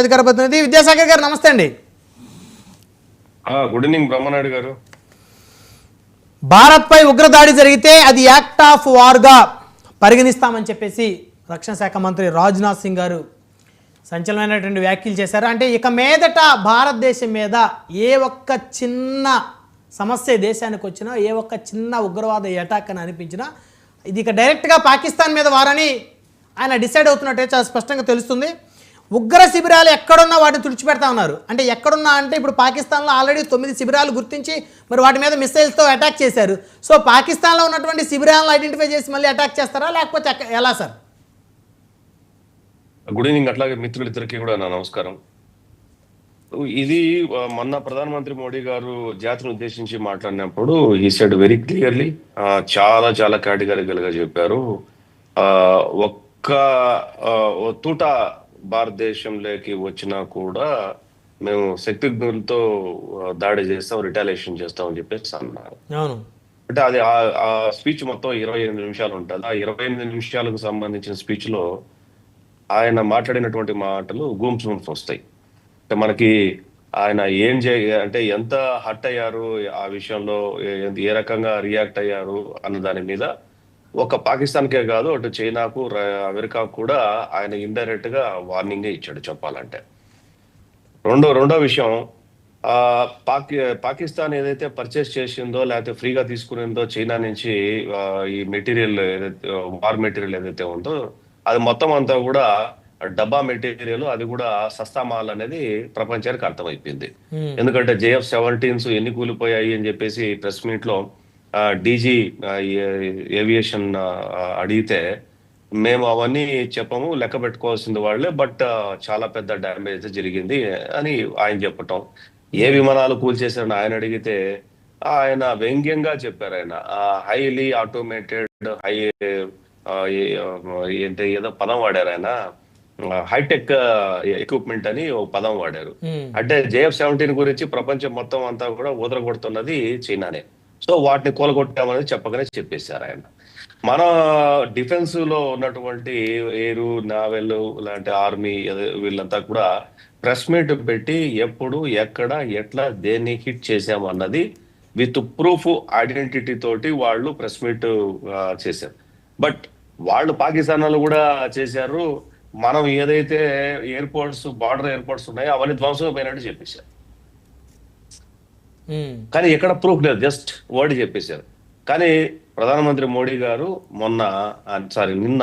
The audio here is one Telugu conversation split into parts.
అధికార ప్రతినిధి విద్యాసాగర్ గారు నమస్తే అండి. గుడ్ ఈవినింగ్ బ్రహ్మనాయుడు గారు. భారత్పై ఉగ్రదాడి జరిగితే అది యాక్ట్ ఆఫ్ వార్గా పరిగణిస్తామని చెప్పేసి రక్షణ శాఖ మంత్రి రాజ్నాథ్ సింగ్ గారు సంచలనమైనటువంటి వ్యాఖ్యలు చేశారు. అంటే ఇక మీదట భారతదేశం మీద ఏ ఒక్క చిన్న సమస్య దేశానికి వచ్చినా, ఏ ఒక్క చిన్న ఉగ్రవాద అటాక్ అని అనిపించినా ఇది ఇక డైరెక్ట్గా పాకిస్తాన్ మీద వారని ఆయన డిసైడ్ అవుతున్నట్టే చాలా స్పష్టంగా తెలుస్తుంది. ఉగ్ర శిబిరాలు ఎక్కడున్నా వాటిని తుడిచిపెడతా ఉన్నారు. అంటే ఎక్కడున్నా అంటే ఇప్పుడు పాకిస్తాన్లో ఆల్రెడీ 9 శిబిరాలు గుర్తించి మరి వాటి మీద మిసైల్స్తో అటాక్ చేశారు. సో పాకిస్తాన్లో ఉన్నటువంటి శిబిరాలను ఐడెంటిఫై చేసి మళ్ళీ అటాక్ చేస్తారా లేకపోతే ఎలా సార్? Good evening. అట్లాగే మిత్రులిద్దరికి కూడా నా నమస్కారం. ఇది మొన్న ప్రధానమంత్రి మోడీ గారు జాతిని ఉద్దేశించి మాట్లాడినప్పుడు ఈ సెడ్ వెరీ క్లియర్లీ, చాలా చాలా కేటగిరికల్ గా చెప్పారు. ఒక్క తూట భారతదేశంలోకి వచ్చినా కూడా మేము శక్తితో దాడి చేస్తాం, రిటాలియేషన్ చేస్తాం అని చెప్పేసి అన్నారు. అంటే అది ఆ స్పీచ్ మొత్తం 28 నిమిషాలు ఉంటుంది. ఆ 28 నిమిషాలకు సంబంధించిన స్పీచ్ లో ఆయన మాట్లాడినటువంటి మాటలు గూమ్స్ వస్తాయి. అంటే మనకి ఆయన అంటే ఎంత హర్ట్ అయ్యారు, ఆ విషయంలో ఏ రకంగా రియాక్ట్ అయ్యారు అన్న దాని మీద ఒక పాకిస్తాన్కే కాదు, అటు చైనాకు అమెరికాకు కూడా ఆయన ఇండైరెక్ట్ గా వార్నింగే ఇచ్చాడు చెప్పాలంటే. రెండో విషయం, పాకిస్తాన్ ఏదైతే పర్చేస్ చేసిందో లేకపోతే ఫ్రీగా తీసుకునిందో చైనా నుంచి ఈ మెటీరియల్ ఏదైతే వార్ మెటీరియల్ ఏదైతే ఉందో అది మొత్తం అంతా కూడా డబ్బా మెటీరియల్, అది కూడా సస్తా మాల్ అనేది ప్రపంచానికి అర్థమైపోయింది. ఎందుకంటే JF-17s ఎన్ని కూలిపోయాయి అని చెప్పేసి ప్రెస్ మీట్ లో డీజీ ఏవియేషన్ అడిగితే మేము అవన్నీ చెప్పము, లెక్క పెట్టుకోవాల్సింది వాళ్ళే, బట్ చాలా పెద్ద డ్యామేజ్ అయితే జరిగింది అని ఆయన చెప్పటం. ఏ విమానాలు కూల్చేశారని ఆయన అడిగితే ఆయన వ్యంగ్యంగా చెప్పారు. ఆయన హైలీ ఆటోమేటెడ్ ఏదో పదం వాడారు. ఆయన హైటెక్ ఎక్విప్మెంట్ అని ఒక పదం వాడారు. అంటే JF-17 గురించి ప్రపంచం మొత్తం అంతా కూడా ఊదరగొడుతున్నది చైనానే. సో వాటిని కూలగొట్టామని చెప్పగానే చెప్పేశారు ఆయన. మన డిఫెన్స్ లో ఉన్నటువంటి ఎయిర్, నావెల్ లాంటి ఆర్మీ వీళ్ళంతా కూడా ప్రెస్ మీట్ పెట్టి ఎప్పుడు, ఎక్కడ, ఎట్లా, దేన్ని హిట్ చేశామన్నది విత్ ప్రూఫ్, ఐడెంటిటీ తోటి వాళ్ళు ప్రెస్ మీట్ చేశారు. బట్ వాళ్ళు పాకిస్తాన్ వాళ్ళు కూడా చేశారు. మనం ఏదైతే ఎయిర్పోర్ట్స్, బార్డర్ ఎయిర్పోర్ట్స్ ఉన్నాయో అవన్నీ ధ్వంసం పోయినట్టు చెప్పేశారు. కానీ ఎక్కడ ప్రూఫ్ లేదు, జస్ట్ వర్డ్ చెప్పేశారు. కానీ ప్రధానమంత్రి మోడీ గారు నిన్న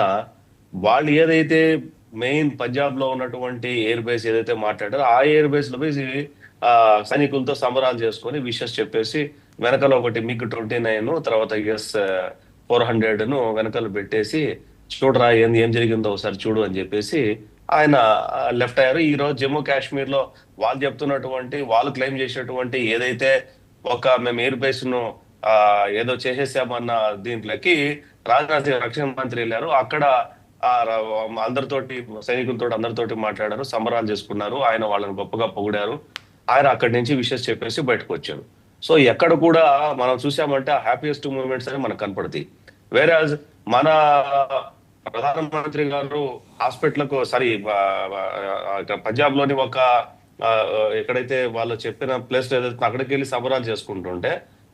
వాళ్ళు ఏదైతే మెయిన్ పంజాబ్ లో ఉన్నటువంటి ఎయిర్ బేస్ ఏదైతే మాట్లాడారో ఆ ఎయిర్ బేస్ లో పోయి సైనికులతో సంబరాలు చేసుకొని విషెస్ చెప్పేసి వెనకాల ఒకటి MiG-29 తర్వాత US-400 వెనకాల పెట్టేసి చూడరా ఏం జరిగిందో ఒకసారి చూడు అని చెప్పేసి ఆయన లెఫ్ట్ అయ్యారు. ఈ రోజు జమ్మూ కాశ్మీర్ లో వాళ్ళు చెప్తున్నటువంటి, వాళ్ళు క్లెయిమ్ చేసేటువంటి ఏదైతే మేము ఎయిర్ బేస్ ను ఏదో చేసేసామన్న దీంట్లోకి రాజ్నాథ్ సింగ్ రక్షణ మంత్రి వెళ్ళారు. అక్కడ అందరితోటి, సైనికులతో అందరితోటి మాట్లాడారు, సంబరాలు చేసుకున్నారు. ఆయన వాళ్ళని గొప్పగా పొగిడారు. ఆయన అక్కడి నుంచి విషెస్ చెప్పేసి బయటకు వచ్చారు. సో ఎక్కడ కూడా మనం చూసామంటే హ్యాపీయెస్ట్ మూమెంట్స్ అని మనకు కనపడతాయి. వేరాజ్ మన ప్రధానమంత్రి గారు హాస్పిటల్కు పంజాబ్ లోని ఒక ఎక్కడైతే వాళ్ళు చెప్పిన ప్లేస్ ఏదైతే అక్కడికి వెళ్ళి సంబరాలు చేసుకుంటుంటే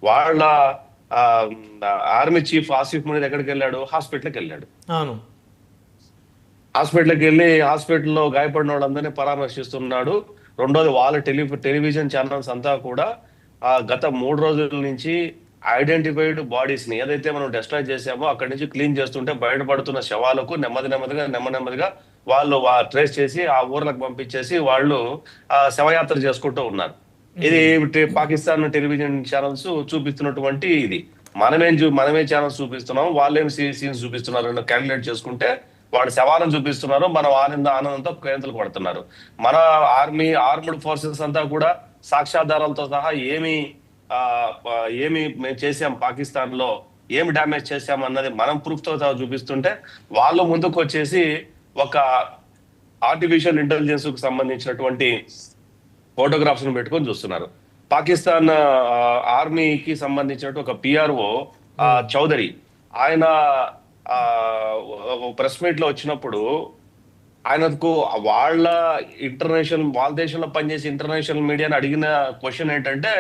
వాళ్ళ ఆర్మీ చీఫ్ ఆసిఫ్ మునీర్ ఎక్కడికి వెళ్ళాడు? హాస్పిటల్కి వెళ్ళాడు. హాస్పిటల్కి వెళ్ళి హాస్పిటల్లో గాయపడిన వాళ్ళందరినీ పరామర్శిస్తున్నాడు. రెండోది వాళ్ళ టెలివిజన్ ఛానల్స్ అంతా కూడా గత 3 రోజుల నుంచి ఐడెంటిఫైడ్ బాడీస్ ని ఏదైతే మనం డిస్ట్రాయ్ చేసామో అక్కడి నుంచి క్లీన్ చేస్తుంటే బయటపడుతున్న శవాలకు నెమ్మదిగా వాళ్ళు ట్రేస్ చేసి ఆ ఊర్లకు పంపించేసి వాళ్ళు శవయాత్ర చేసుకుంటూ ఉన్నారు. ఇది పాకిస్తాన్ టెలివిజన్ ఛానల్స్ చూపిస్తున్నటువంటి ఇది. మనమే ఛానల్స్ చూపిస్తున్నాం, వాళ్ళేం సీన్స్ చూపిస్తున్నారు క్యాలిక్యులేట్ చేసుకుంటే వాళ్ళు శవాలను చూపిస్తున్నారు, మనం ఆనందంతో కేంద్రాలు పడుతున్నారు. మన ఆర్మ్డ్ ఫోర్సెస్ అంతా కూడా సాక్ష్యాధారాలతో సహా ఏమి మేము చేసాం, పాకిస్తాన్ లో ఏమి డ్యామేజ్ చేసాం అన్నది మనం ప్రూఫ్ తో చూపిస్తుంటే వాళ్ళు ముందుకు వచ్చేసి ఒక ఆర్టిఫిషియల్ ఇంటెలిజెన్స్ కు సంబంధించినటువంటి ఫోటోగ్రాఫ్స్ ను పెట్టుకొని చూస్తున్నారు. పాకిస్తాన్ ఆర్మీకి సంబంధించినట్టు ఒక PRO చౌదరి ఆయన ప్రెస్ మీట్ లో వచ్చినప్పుడు ఆయనకు వాళ్ళ వాళ్ళ దేశంలో పనిచేసే ఇంటర్నేషనల్ మీడియాని అడిగిన క్వశ్చన్ ఏంటంటే,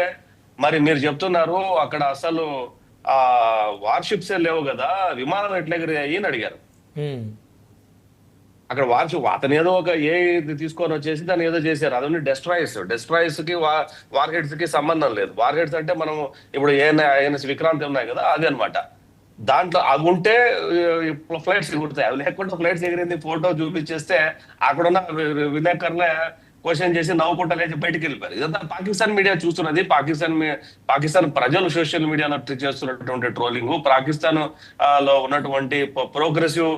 మరి మీరు చెప్తున్నారు అక్కడ అసలు ఆ వార్షిప్సే లేవు కదా, విమానాలు ఎట్లా ఎగిరాయి అని అడిగారు. ఉమ్, అక్కడ అతను ఏదో ఒక తీసుకొని వచ్చేసి దాన్ని ఏదో చేశారు. అదన్నీ డెస్ట్రాయర్స్ కి వార్ హెడ్స్ కి సంబంధం లేదు. వార్ హెడ్స్ అంటే మనం ఇప్పుడు ఏఎన్ఎస్ విక్రాంతి ఉన్నాయి కదా, అది అనమాట. దాంట్లో అవి ఉంటే ఫ్లైట్స్ ఎగురుతాయి. అవి లేకుండా ఫ్లైట్స్ ఎగిరింది ఫోటో చూపించేస్తే అక్కడున్న విలేకరులే క్వశ్చన్ చేసి నవ్వుకుంటా లేచి బయటికి వెళ్ళిపోయారు. ఇదంతా పాకిస్తాన్ మీడియా చూస్తున్నది. పాకిస్తాన్ ప్రజలు సోషల్ మీడియాలో చేస్తున్నటువంటి ట్రోలింగ్, పాకిస్తాన్ లో ఉన్నటువంటి ప్రోగ్రెసివ్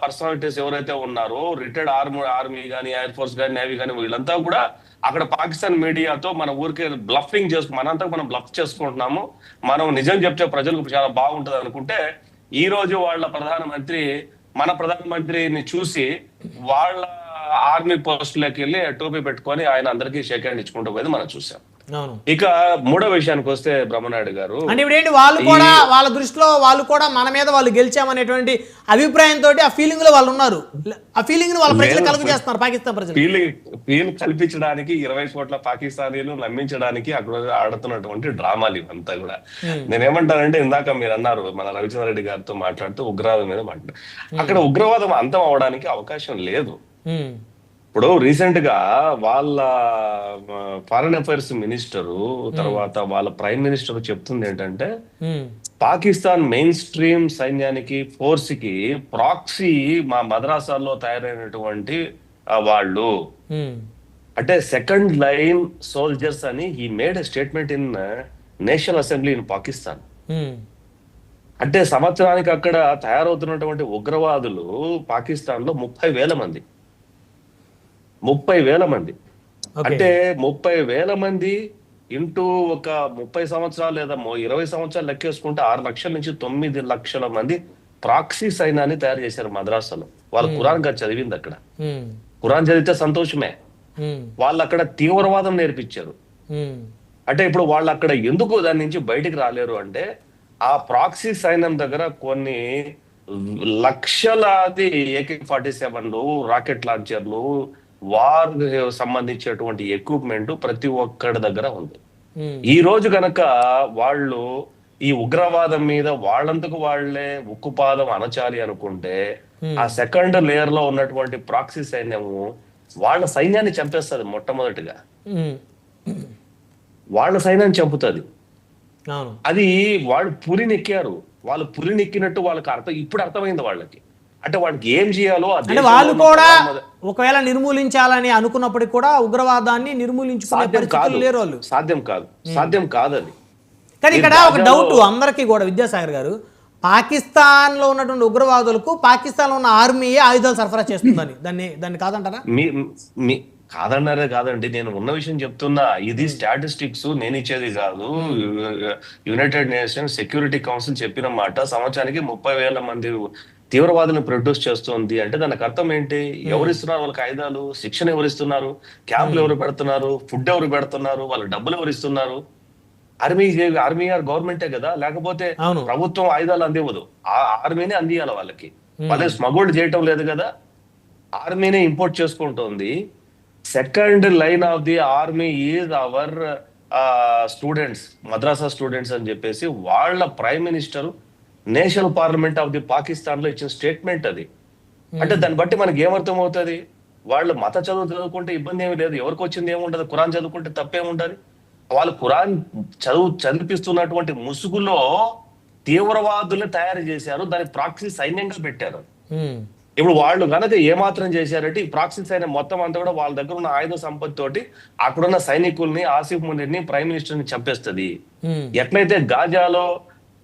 పర్సనాలిటీస్ ఎవరైతే ఉన్నారో, రిటైర్డ్ ఆర్మీ కానీ, ఎయిర్ ఫోర్స్ కానీ, నేవీ కానీ, వీళ్ళంతా కూడా అక్కడ పాకిస్తాన్ మీడియాతో మన ఊరికి బ్లఫింగ్ మనంతా మనం బ్లఫ్ చేసుకుంటున్నాము, మనం నిజం చెప్తే ప్రజలకు చాలా బాగుంటది అనుకుంటే, ఈ రోజు వాళ్ళ మన ప్రధానమంత్రిని చూసి వాళ్ళ ఆర్మీ పోస్టులోకి వెళ్ళి టోపీ పెట్టుకొని ఆయన అందరికీ షేక్ హ్యాండ్ ఇచ్చుకుంటూ పోయేది మనం చూసాం. ఇక మూడో విషయానికి వస్తే బ్రహ్మనాయుడు గారు, అంటే ఇప్పుడు ఏంటి, వాళ్ళు కూడా వాళ్ళ దృష్టిలో వాళ్ళు కూడా మన మీద వాళ్ళు గెలిచామనేటువంటి అభిప్రాయంతో ఆ ఫీలింగ్ లో వాళ్ళు ఉన్నారు. ఆ ఫీలింగ్ ని వాళ్ళ ప్రజలు కలుగు చేస్తున్నారు, పాకిస్తాన్ ప్రజలు. ఫీల్ కల్పించడానికి 20 కోట్ల పాకిస్తానీలు నమ్మించడానికి అక్కడ ఆడుతున్నటువంటి డ్రామాలు ఇవంతా కూడా. నేనేమంటానంటే, ఇందాక మీరు అన్నారు మన రవిచంద్ర రెడ్డి గారితో మాట్లాడుతూ ఉగ్రవాదం మీద అక్కడ ఉగ్రవాదం అంతం అవడానికి అవకాశం లేదు. ఇప్పుడు రీసెంట్ గా వాళ్ళ ఫారెన్ అఫైర్స్ మినిస్టరు తర్వాత వాళ్ళ ప్రైమ్ మినిస్టర్ చెప్తుంది ఏంటంటే, పాకిస్తాన్ మెయిన్ స్ట్రీమ్ సైన్యానికి ఫోర్స్ కి ప్రాక్సీ మా మద్రాసాల్లో తయారైనటువంటి వాళ్ళు, అంటే సెకండ్ లైన్ సోల్జర్స్ అని he made a statement in national assembly in Pakistan. అంటే సంవత్సరానికి అక్కడ తయారవుతున్నటువంటి ఉగ్రవాదులు పాకిస్తాన్ లో 30,000 మంది. 30,000 మంది అంటే 30,000 మంది ఇంటూ ఒక 30 సంవత్సరాలు లేదా 20 సంవత్సరాలు లెక్కేసుకుంటే 6 లక్షల నుంచి 9 లక్షల మంది ప్రాక్సీ సైన్యాన్ని తయారు చేశారు మద్రాసాలో. వాళ్ళు ఖురాన్ గారు చదివింది అక్కడ. ఖురాన్ చదివితే సంతోషమే, వాళ్ళు అక్కడ తీవ్రవాదం నేర్పించారు. అంటే ఇప్పుడు వాళ్ళు అక్కడ ఎందుకు దాని నుంచి బయటికి రాలేరు అంటే, ఆ ప్రాక్సీ సైన్యం దగ్గర కొన్ని లక్షలాది AK-47లు, రాకెట్ లాంచర్లు, వార్ సంబంధించినటువంటి ఎక్విప్మెంట్ ప్రతి ఒక్కడి దగ్గర ఉంది. ఈ రోజు కనుక వాళ్ళు ఈ ఉగ్రవాదం మీద వాళ్ళంతకు వాళ్లే ఉక్కుపాదం అనచాలి అనుకుంటే, ఆ సెకండ్ లేయర్ లో ఉన్నటువంటి ప్రాక్సీ సైన్యము వాళ్ళ సైన్యాన్ని చంపేస్తుంది. మొట్టమొదటిగా వాళ్ళ సైన్యాన్ని చంపుతుంది. అది వాళ్ళు పురినెక్కారు. వాళ్ళు పురినెక్కినట్టు వాళ్ళకి ఇప్పుడు అర్థమైంది వాళ్ళకి. అంటే వాళ్ళకి ఏం చేయాలో అంటే వాళ్ళు కూడా ఒకవేళ నిర్మూలించాలని అనుకున్నప్పటికీ కూడా ఉగ్రవాదాన్ని నిర్మూలించుకునే పరిస్థితులు లేరు వాళ్ళు. సాధ్యం కాదు. కానీ ఇక్కడ ఒక డౌట్ అందరికీ కూడా, విద్యాసాగర్ గారు, పాకిస్తాన్ లో ఉన్నటువంటి ఉగ్రవాదులకు పాకిస్తాన్ లో ఉన్న ఆర్మీయే ఆయుధాలు సరఫరా చేస్తుందని దాన్ని కాదంటారా? కాదన్నారే కాదండి, నేను ఉన్న విషయం చెప్తున్నా. ఇది స్టాటిస్టిక్స్ నేను ఇచ్చేది కాదు. యునైటెడ్ నేషన్స్ సెక్యూరిటీ కౌన్సిల్ చెప్పిన మాట. సంవత్సరానికి 30,000 మంది తీవ్రవాదులను ప్రొడ్యూస్ చేస్తుంది అంటే దానికి అర్థం ఏంటి? ఎవరిస్తున్నారు వాళ్ళకి ఆయుధాలు? శిక్షణ ఎవరిస్తున్నారు? క్యాంపులు ఎవరు పెడుతున్నారు? ఫుడ్ ఎవరు పెడుతున్నారు? వాళ్ళ డబ్బులు ఎవరు ఇస్తున్నారు? ఆర్మీ గవర్నమెంటే కదా, లేకపోతే ప్రభుత్వం ఆయుధాలు అందివ్వదు. ఆ ఆర్మీనే అందియాలి వాళ్ళకి. వాళ్ళే స్మగుల్డ్ చేయటం లేదు కదా, ఆర్మీనే ఇంపోర్ట్ చేసుకుంటుంది. Second line of the army is our students, మద్రాసా స్టూడెంట్స్ అని చెప్పేసి వాళ్ళ prime minister national parliament of the Pakistan లో ఇచ్చిన స్టేట్మెంట్ అది. అంటే దాన్ని బట్టి మనకి ఏమర్థం అవుతుంది? వాళ్ళు మత చదువుకుంటే ఇబ్బంది ఏమి లేదు, ఎవరికి వచ్చింది ఏముంటది, ఖురాన్ చదువుకుంటే తప్పేముంటది. వాళ్ళు ఖురాన్ చదివిస్తున్నటువంటి ముసుగులో తీవ్రవాదులు తయారు చేశారు, దాన్ని ప్రాక్సీ సైన్యంగా పెట్టారు. ఇప్పుడు వాళ్ళు కనుక ఏమాత్రం చేశారంటే, ఈ ప్రాక్సీ సైన్యం మొత్తం అంతా కూడా వాళ్ళ దగ్గర ఉన్న ఆయుధ సంపత్తి తోటి అక్కడున్న సైనికుల్ని, ఆసిఫ్ మునీర్ని, ప్రైమ్ మినిస్టర్ ని చంపేస్తుంది. ఎట్లయితే గాజాలో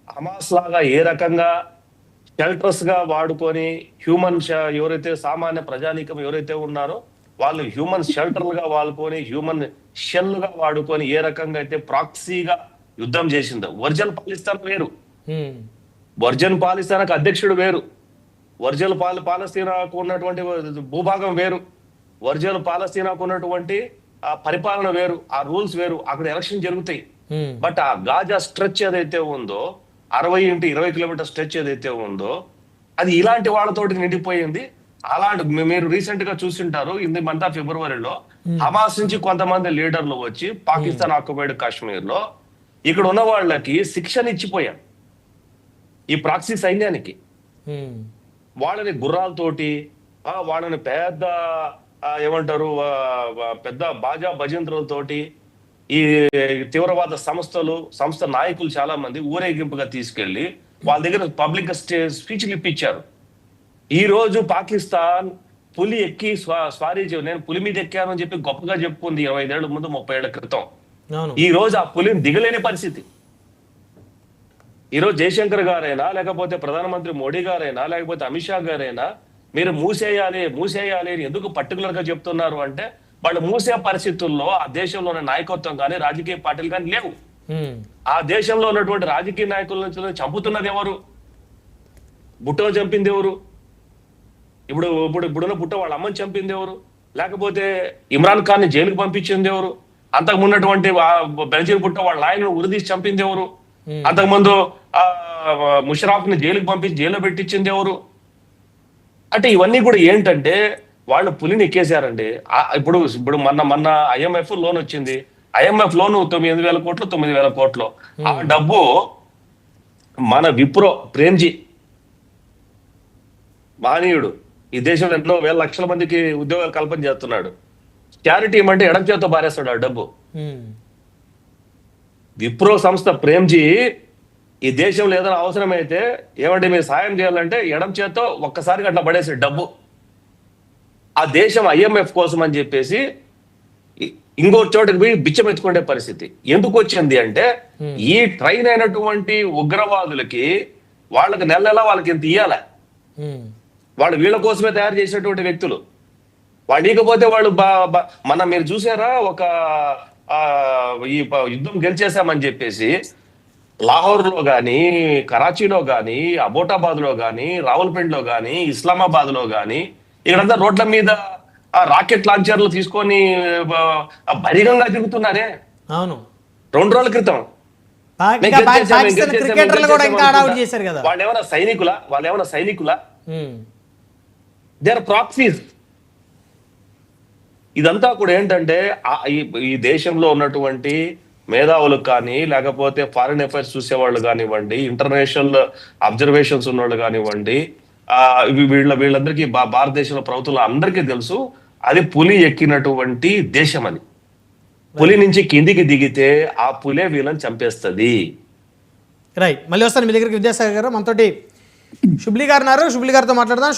హమాస్ లాగా ఏ రకంగా షెల్టర్స్ గా వాడుకొని ఎవరైతే సామాన్య ప్రజానీకం ఎవరైతే ఉన్నారో వాళ్ళు హ్యూమన్ షెల్టర్లుగా వాడుకొని, హ్యూమన్ షెల్లుగా వాడుకొని ఏ రకంగా అయితే ప్రాక్సీగా యుద్ధం చేసిందో. ఒరిజినల్ పాకిస్తాన్ వేరు, ఒరిజినల్ పాకిస్తాన్కి అధ్యక్షుడు వేరు, ఒరిజినల్ పాలస్తీనాకు ఉన్నటువంటి భూభాగం వేరు, ఒరిజినల్ పాలస్తీనాకు ఉన్నటువంటి పరిపాలన వేరు, ఆ రూల్స్ వేరు. అక్కడ ఎలక్షన్ జరుగుతాయి. బట్ ఆ గాజా స్ట్రెచ్ ఏదైతే ఉందో, 60 x 20 కిలోమీటర్ స్ట్రెచ్ ఏదైతే ఉందో, అది ఇలాంటి వాళ్ళతోటి నిండిపోయింది. అలాంటి మీరు రీసెంట్ గా చూసింటారు ఇన్ ది మంత్ ఆఫ్ ఫిబ్రవరిలో హమాస్ నుంచి కొంతమంది లీడర్లు వచ్చి పాకిస్తాన్ ఆక్యుపైడ్ కాశ్మీర్ లో ఇక్కడ ఉన్న వాళ్ళకి శిక్షణ ఇచ్చిపోయారు ఈ ప్రాక్సీ సైన్యానికి. వాళ్ళని గుర్రాలతోటి వాళ్ళని పెద్ద ఏమంటారు పెద్ద బాజా భజంత్రులతోటి ఈ తీవ్రవాద సంస్థ నాయకులు చాలా మంది ఊరేగింపుగా తీసుకెళ్లి వాళ్ళ దగ్గర పబ్లిక్ స్పీచ్లు ఇప్పించారు. ఈ రోజు పాకిస్తాన్ పులి ఎక్కి స్వారీ నేను పులి మీద ఎక్కాను అని చెప్పి గొప్పగా చెప్పుకుంది 25 ఏళ్ల ముందు 30 ఏళ్ల క్రితం. ఈ రోజు ఆ పులిని దిగలేని పరిస్థితి. ఈ రోజు జయశంకర్ గారైనా లేకపోతే ప్రధానమంత్రి మోడీ గారైనా లేకపోతే అమిత్ షా గారైనా మీరు మూసేయాలి అని ఎందుకు పర్టికులర్ గా చెప్తున్నారు అంటే వాళ్ళు మూసే పరిస్థితుల్లో ఆ దేశంలో ఉన్న నాయకత్వం కానీ రాజకీయ పార్టీలు కానీ లేవు. ఆ దేశంలో ఉన్నటువంటి రాజకీయ నాయకులను చంపుతున్నది ఎవరు? బుట్టో చంపింది ఎవరు? ఇప్పుడున్న బుట్ట వాళ్ళ అమ్మని చంపింది ఎవరు? లేకపోతే ఇమ్రాన్ ఖాన్ ని జైలుకు పంపించింది ఎవరు? అంతకు ఉన్నటువంటి బెనజీర్ బుట్ట వాళ్ళ ఆయనను ఉరిదీసి చంపింది ఎవరు? అంతకుముందు ముషరాఫ్ ని జైలుకు పంపించి జైల్లో పెట్టించింది ఎవరు? అంటే ఇవన్నీ కూడా ఏంటంటే వాళ్ళు పులిని ఎక్కేశారండి. ఇప్పుడు మొన్న IMF లోన్ వచ్చింది. IMF లోన్ 9,000 కోట్లు 9,000 కోట్లు. ఆ డబ్బు మన విప్రో ప్రేమ్జీ మహనీయుడు ఈ దేశంలో ఎన్నో వేల లక్షల మందికి ఉద్యోగాలు కల్పన చేస్తున్నాడు. చారిటీ ఏమంటే ఎడం చేతితో బారేస్తాడు ఆ డబ్బు. విప్రో సంస్థ ప్రేమ్జీ ఈ దేశంలో ఏదైనా అవసరమైతే ఏమంటే మీరు సాయం చేయాలంటే ఎడం చేత్తో ఒక్కసారిగా అట్లా పడేసాడు డబ్బు. ఆ దేశం IMF కోసం అని చెప్పేసి ఇంకో చోటకి పోయి బిచ్చం ఎత్తుకునే పరిస్థితి ఎందుకు వచ్చింది అంటే ఈ ట్రైన్ అయినటువంటి ఉగ్రవాదులకి వాళ్ళకి నెల వాళ్ళకి ఇంత ఇయ్యాల. వాళ్ళు వీళ్ళ కోసమే తయారు చేసినటువంటి వ్యక్తులు. వాళ్ళు ఇకపోతే వాళ్ళు మీరు చూసారా ఒక ఈ యుద్ధం గెలిచేసామని చెప్పేసి లాహోర్ లో గాని కరాచీలో గాని అబోటాబాద్ లో గాని రావుల్పిండిలో గాని ఇస్లామాబాద్ లో గాని ఇక్కడంతా రోడ్ల మీద రాకెట్ లాంచర్లు తీసుకొని బహిరంగంగా తిరుగుతున్నారే. అవును, 2 రోజుల క్రితం వాళ్ళు ఏమైనా సైనికులా? They are proxies. ఇదంతా కూడా ఏంటంటే ఈ దేశంలో ఉన్నటువంటి మేధావులకు కానీ లేకపోతే ఫారిన్ అఫైర్స్ చూసేవాళ్ళు కానివ్వండి, ఇంటర్నేషనల్ అబ్జర్వేషన్స్ ఉన్నవాళ్ళు కానివ్వండి, వీళ్ళందరికీ భారతదేశంలో ప్రభుత్వంలో అందరికీ తెలుసు అది పులి ఎక్కినటువంటి దేశం అని. పులి నుంచి కిందికి దిగితే ఆ పులే వీళ్ళని చంపేస్తుంది. రైట్, మళ్ళీ వస్తాను మీ దగ్గరికి విద్యాసాగర్ గారు. మనతోటి శుబ్లీ గారు ఉన్నారు. శుబ్లీ గారితో మాట్లాడదాం.